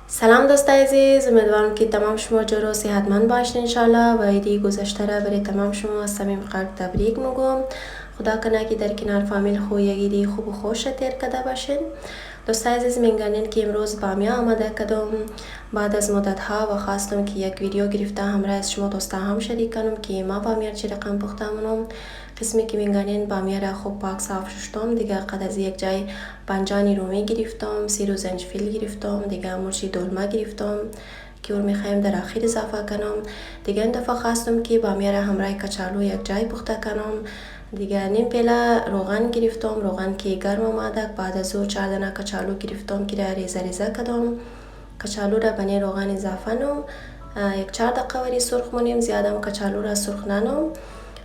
سلام دوستای عزیز، امیدوارم که تمام شما جور و صحتمند باشین انشالله و عیدی گذشته را برای تمام شما از صمیم قلب تبریک میگم. خدا کنه که در کنار فامیل خو یک عیدی خوب و خوش تیر کرده باشین. دوستای عزیز، میگنین که امروز بامیا آمده کدم بعد از مدت ها و خواستم که یک ویدیو گرفته همراه از شما دوستا هم شریک کنم که ما بامیا چی رقم پختمونم. قسمی که میگنین بامیا را خوب پاک صاف شستم، دیگه قد از یک جای بانجانی رومی گرفتم، سیر و زنجفیل گرفتم، دیگه مرچی دلمه گرفتم که اون میخوایم در آخر اضافه کنم. دیگه این دفعه خواستم که بامیا را همراه کچالو یک جای پخته کنم. دیگه نیم پیله روغن گرفتم، روغن که گرم آمده. بعد از او 4 دانه کچالو گرفتم که را ریزه ریزه کردم. کچالو را بنی روغن اضافه نم، یک 4 دقیقه وری سرخ مونیم، زیادم کچالو را سرخ ننم.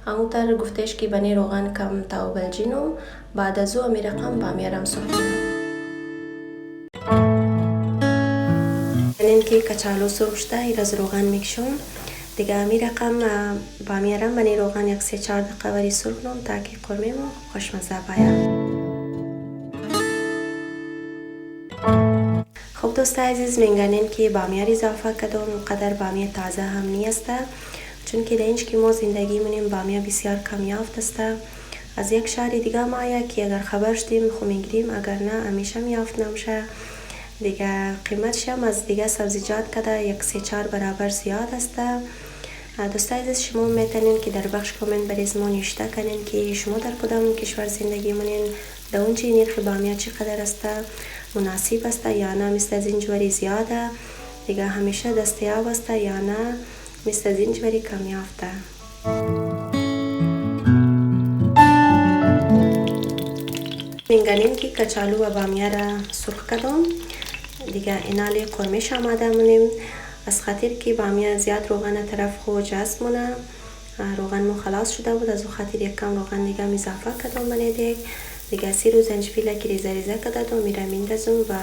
همونطور گفتش که بنی روغن کم تاو بلجینم. بعد از او امی رقم بامیا را سرخ کنم. این که کچالو سرخ شده ای از روغن میکشم. دیگه امی رقم بامیا را بنی روغن یک 3-4 دقیقه وری سرخ نم تا که قرمه مو خوشمزه باید. خب دوستای عزیز، میگنین که بامیا را اضافه کردم. قدر بامیا تازه هم نیست، چون که در اینج که ما زندگی منیم بامیا بسیار کم یافت است. از یک شهر دیگه ما که اگر خبر شدیم خو میگیریم، اگر نه همیشه یافت نمیشه. دیگه قیمتش هم از دیگه سبزیجات کده 1-3-4 برابر زیاد است. دوستای عزیز، شما میتونین که در بخش کامنت بریز ما نوشته کنین که شما در کدام کشور زندگی منین، در اونجا نرخ بامیا چقدر است، مناسب است یا نه مثل از اینجوری زیاده، دیگه همیشه دستیاب است یا نه مثل از اینجوری کم یافته. میگنیم که کچالو و بامیا را سرخ کردم. دیگه اینالی قرمش آماده مونیم. از خاطر که بامیا زیاد روغن طرف خو جذب مونه، روغن مو خلاص شده بود، از او خاطر یک کم روغن دیگه اضافه کردم بنی دیگه سیر و زنجفیل که ریزه ریزه کردم میرم میندازم و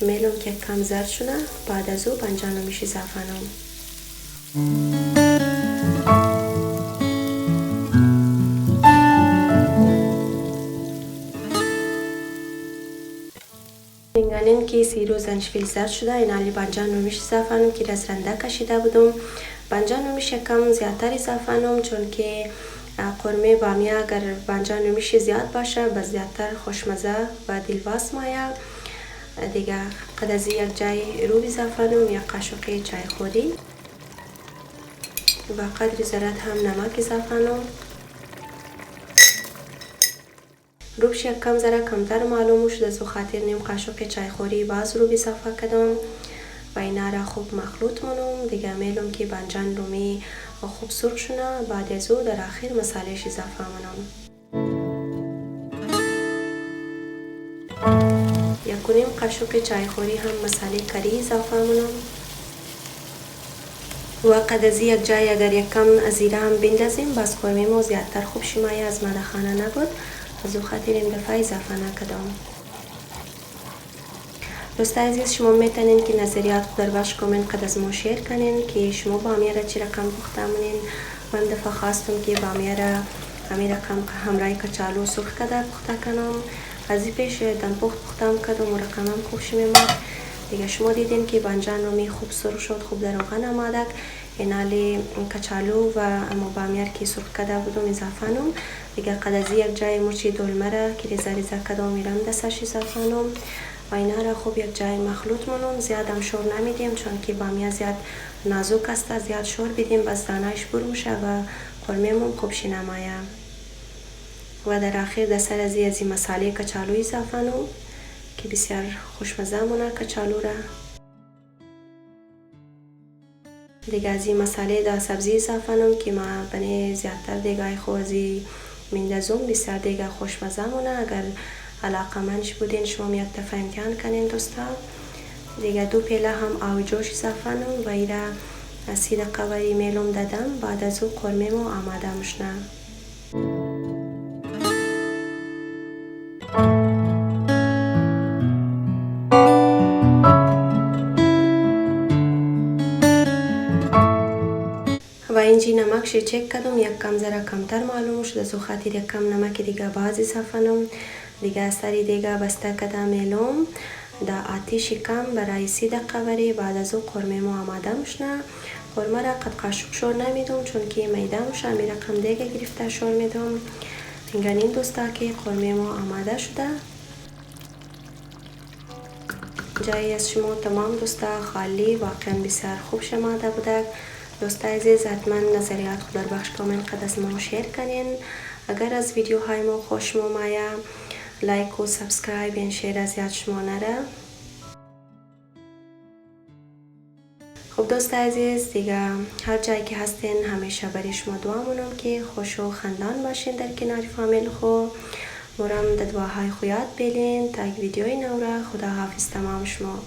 میلم که کم زرد شده. بعد از او بانجان میشه اضافه نم. میگنین که سیر و زنجفیل زرد شده، اینالی بانجان رو میشه اضافه نم که از رنده کشیده بودم. بانجان رو میشه کم زیادتر اضافه نم، چون که قرمه بامیا اگر بانجان رو میشه زیاد باشه به زیادتر خوشمزه و دلواس مایه. دیگه قد از یک جای رو اضافه نم، یک قاشق چای خوری و قدر ذرت هم نمک اضافه نم. روبش یک کم ذره کمتر معلوم شد، از خاطر نیم قاشق چای خوری باز رو اضافه کردم و اینا را خوب مخلوط مونم. دیگه میلم که بانجان رومی خوب سرخ شونه. بعد از او در آخر مسالهش اضافه مونم. یک نیم قاشق چای خوری هم مساله کری اضافه مونم. و قد از یک جای اگر یک کم زیره هم بندازیم باز قرمه ما زیادتر خوب شمایه، از مدخانه نبود، از او خاطر این دفعه اضافه نکردم. دوستای عزیز، شما میتونین که نظریات خود در بخش کامنت قد از ما شیر کنین که شما بامیا را چی رقم پخته مونین. من دفعه خواستم که بامیا را همین رقم همراه کچالو سرخ کرده پخته کنم. از این پیش دمپخت پختم کردم و رقمم خوب شمیمد. دیگه شما دیدین که بانجان رومی خوب سرخ شد، خوب در روغن آمده. اینالی کچالو و اما بامیا که سرخ کرده بودم اضافه نم. دیگه قد از یک جای مرچی دلمه را که ریزه ریزه کردم میرم دستش اضافه نم و اینا را خوب یک جای مخلوط مونم. زیاد هم شور نمیدیم، چون که بامیا زیاد نازک است، زیاد شور بدیم بس دانهش بر میشه و قرمه مون خوب شی نمایه. و در آخر دسر از این مساله کچالو اضافه نم که بسیار خوشمزه مونه کچالو را. دیگه از این مساله دا سبزی اضافه نم که ما بنی زیادتر دیگه خوازی میندازم، بسیار دیگه خوشمزه مونه. اگر علاقه منش بودین شما یک دفعه امتحان کنین دوستا. دیگه 2 پیله هم آب جوش اضافه نم و ایره 30 دقیقه وری میلم دادم. بعد از او قرمه مو آماده میشنه. و اینجی نمکش چک کردم، یک کم ذره کمتر معلوم شد، از خاطر یک کم نمک دیگه باز اضافه نم. دیگه سری دیگه بسته کردم میلم. در آتیش کم برای 30 دقیقه بری. بعد از او قرمه ما آماده میشنه. قرمه را قد قاشق شور نمیدم چون که میده میشه، می رقم دیگه گرفته شور میدم. این دوستا که قرمه ما آماده شده. جایی از شما تمام دوستا خالی، واقعا بسیار خوب شماده بوده. دوستا عزیز حتما نظریات خود در بخش کامنت قد از ما شیر کنین. اگر از ویدیوهای ما خوش آمده لایک و سابسکرایب این شیر از یاد شما نره. خب دوست عزیز دیگه هر جایی که هستین همیشه برای شما دعا مونم که خوش و خندان باشین در کنار فامیل خو. مرام دعاهای خویات بلین تا یک ویدیوی نو را. خدا حافظ تمام شما.